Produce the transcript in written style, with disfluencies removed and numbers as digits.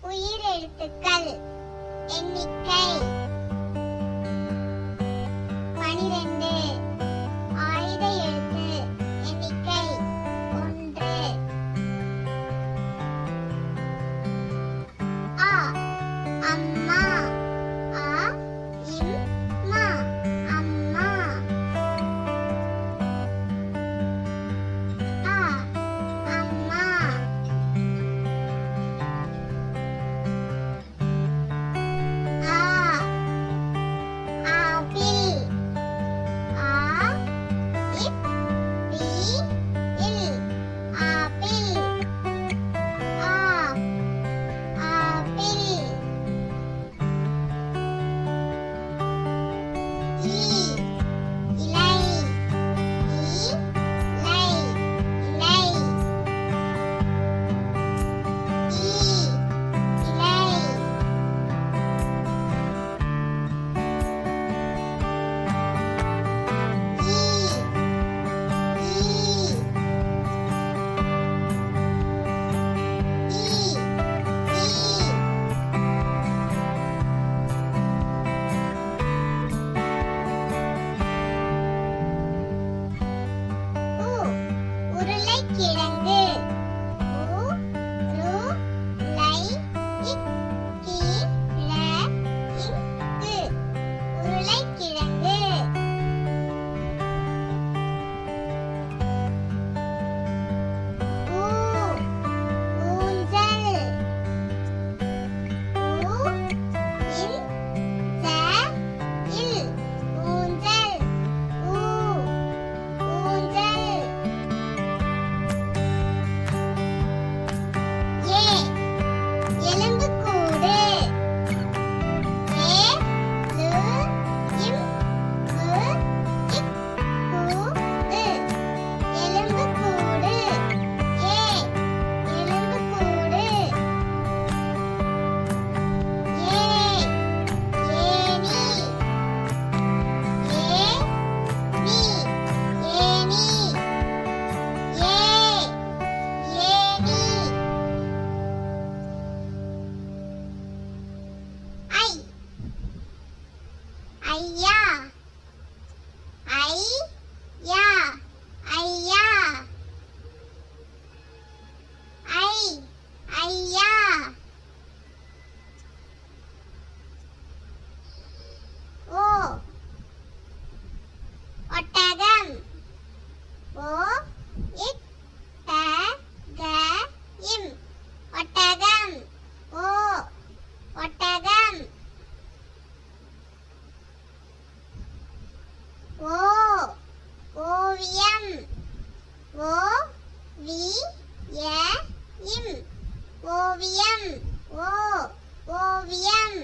உயிரெழுத்துக்கள் எண்ணிக்கை 12. ஆயுத எழுத்து எண்ணிக்கை 1. அ அம்மா அ இம் மா அம்மா. அ அம்மா. உருளைக்கிழங்கு உ ரு லை இக் கி ழ இங்கு. உருளைக்கிழங்கு. ஊ ஊஞ்சல் ஊ இன் ச இல் ஊஞ்சல் ஊ ஊஞ்சல். எலும்புக்கூடு ஏ லு இம் பு இக் கூடு. எலும்புக்கூடு ஏ எலும்புக்கூடு. ஏ ஏணி ஏ நீ ஏணி. ஏ ஏணி. ஐ ஐயா ஐ யா ஐயா. ஐ ஐயா. ஓ ஒட்டகம் ஓ இட் ட க இம் ஒட்டகம் ஓ ஒட்டகம். ஓ ஓவியம் ஓ வி ய இம் ஓவியம் ஓ ஓவியம்.